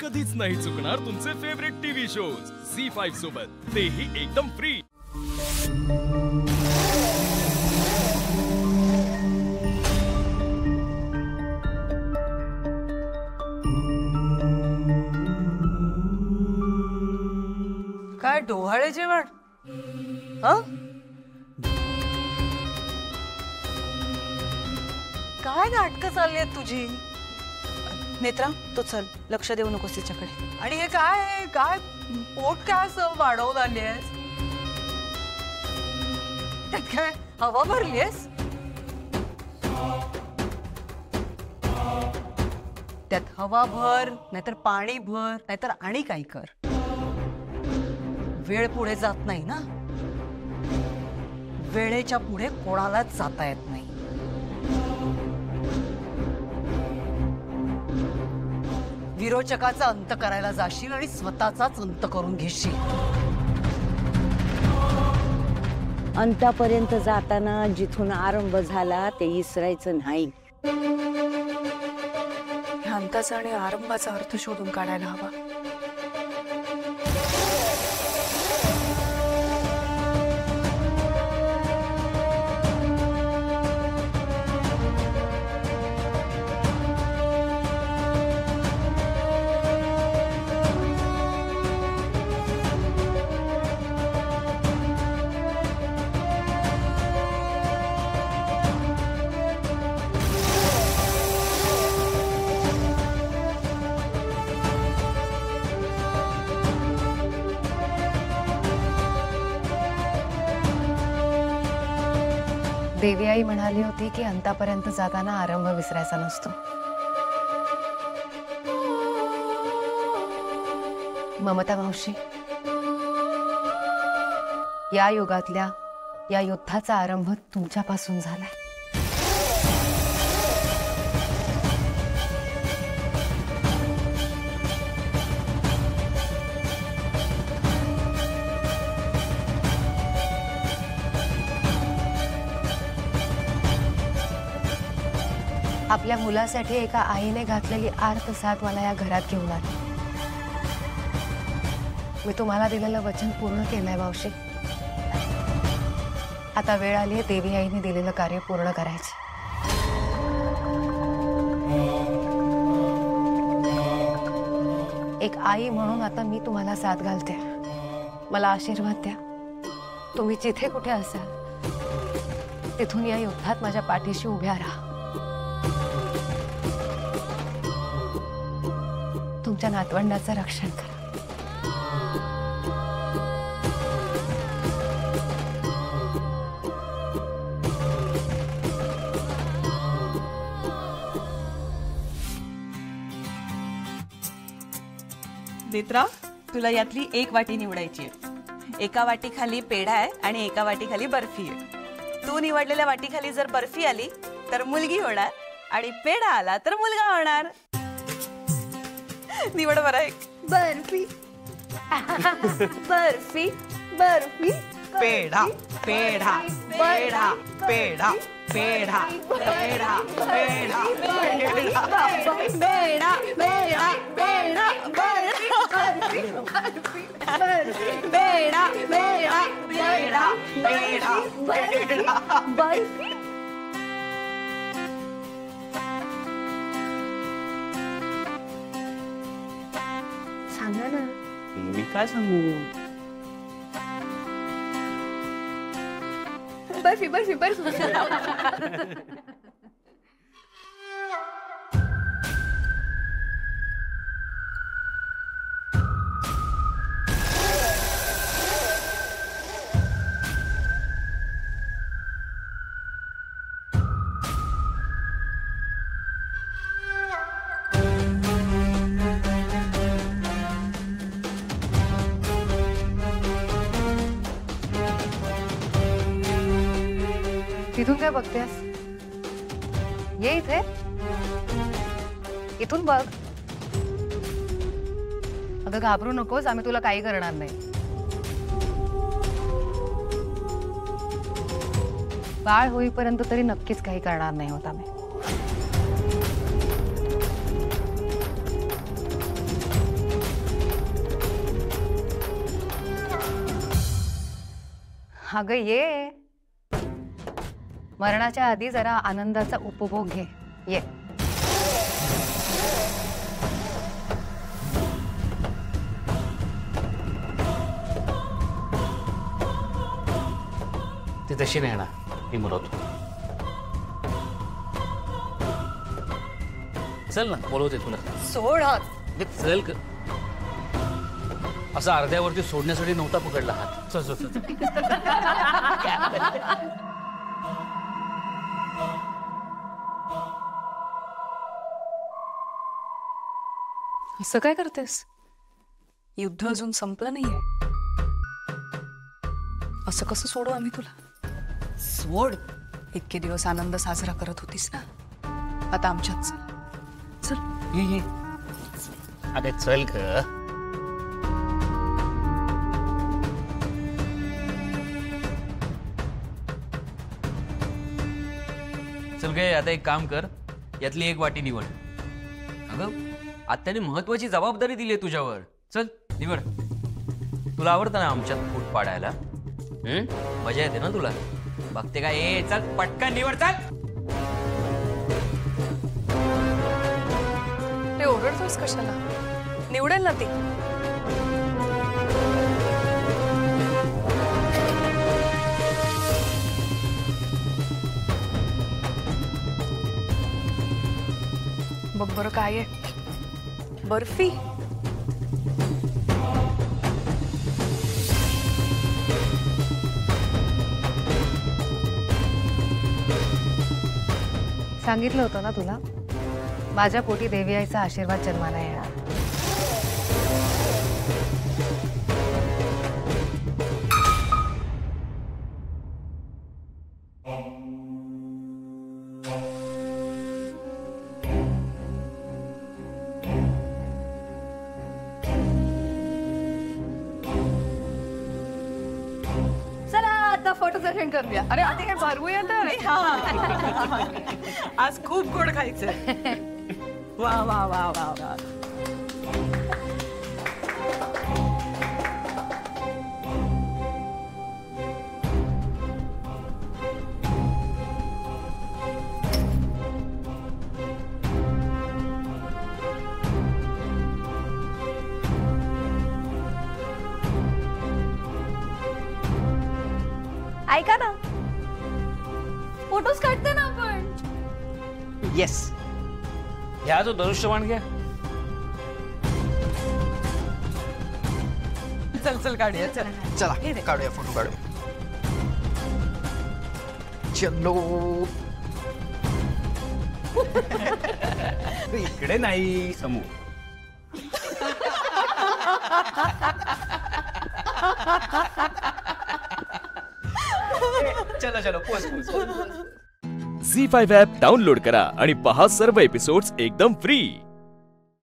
कधीच नाही चुकणार तुमचे फेवरेट टीव्ही शोज झी5 सोबत, तेही एकदम फ्री। काय डोहाळे जेवण? हं? काय नाटकं चालली आहेत तुझी? नेत्रा, तो चल, लक्ष देऊ नकोस तिच्याकडे। आणि हे काय आहे? काय पोट काय असं वाढवून आली आहेस? त्यात काय हवा भरली आहेस? त्यात हवा भर, नाहीतर पाणी भर, नाहीतर आणि काही कर। वेळ पुढे जात नाही ना, वेळेच्या पुढे कोणालाच जाता येत नाही। विरोचकाचा अंत करायला जाशील आणि स्वतःचाच अंत करून घेशील। अंतापर्यंत जाताना जिथून आरंभ झाला ते विसरायचं नाही। अंताचा आणि आरंभाचा अर्थ शोधून काढायला हवा। देवी आई म्हणाली होती की अंतापर्यंत जाताना आरंभ विसरायचा नसतो। ममता मावशी, या युगातल्या या युद्धाचा आरंभ तुमच्यापासून झालाय। आपल्या मुलासाठी एका आईने घातलेली आर्त साथ मला या घरात घेऊन आली। मी तुम्हाला दिलेलं वचन पूर्ण केलंय मावशी। आता वेळ आली आहे देवी आईने दिलेलं कार्य पूर्ण करायचं। एक आई म्हणून आता मी तुम्हाला साथ घालते। मला आशीर्वाद द्या। तुम्ही जिथे कुठे असाल तिथून या युद्धात माझ्या पाठीशी उभ्या राहा। तुमच्या नातवंडाचं रक्षण करा। नेत्रा, तुला यातली एक वाटी निवडायची आहे। एका वाटीखाली पेढा आहे आणि एका वाटीखाली बर्फी आहे। तू निवडलेल्या वाटीखाली जर बर्फी आली तर मुलगी होणार आणि पेढा आला तर मुलगा होणार। निवड बरं एक। बर्फी बर्फी बर्फी पेढा पेढा पेढा पेढा पेढा पेढा पेढा बेड़ा बेड़ा बेड़ा बेड़ा बेड़ा पेढा पेढा पेढा बर्फी। सांगा ना। मी काय सांगू? बर्फी बर्फी बर्फी। तिथून काय बघतेस? ये इथे, इथून बघ। अगं घाबरू नकोस, आम्ही तुला काही करणार नाही। बाळ होईपर्यंत तरी नक्कीच काही करणार नाही होत आम्ही। अगं ये, मरणाच्या आधी जरा आनंदाचा उपभोग घे. ये. ती तशी नाही ना, मी बोलवतो. चल ना, बोलवते तुला. सोड हात. चल असं अर्ध्यावरती सोडण्यासाठी नव्हता पकडला हात. चल चल चल. असं काय करतेस? युद्ध अजून संपलं नाहीये. असं कसं सोडू आम्ही तुला? सोड. इतके दिवस आनंद साजरा करत होतीस ना, आता आमच्यात चल. ये. अरे चल ग. चल गे, आता एक काम कर, यातली एक वाटी निवड. अगं आत्याने महत्वाची जबाबदारी दिली आहे तुझ्यावर. चल निवड. तुला आवडतं ना आमच्यात फूट पाडायला? मजा येते ना तुला? बघते का? ए चल पटकन निवड. चल. ते ओरडतोस कशाला? निवडेल ना ती. बघ बरं काय आहे. बर्फी. सांगितलं होतं ना तुला, माझ्या पोटी देवी आईचा आशीर्वाद जन्माला येणार. चला आता फोटो सेशन करूया. अरे आता काय भरवूया तर. आज खूप गोड खायचंय. वा वा वा वा वा. ऐका ना, फोटोज काढते ना आपण. येस. ह्या जो धनुष्यबाण घ्या. चल चल काढूया. चल चला काढूया, फोटो काढूया. चलो. इकडे नाही, समोर. चलो चलो पोच पोच. झी5 ॲप डाउनलोड करा आणि पहा सर्व एपिसोड्स एकदम फ्री.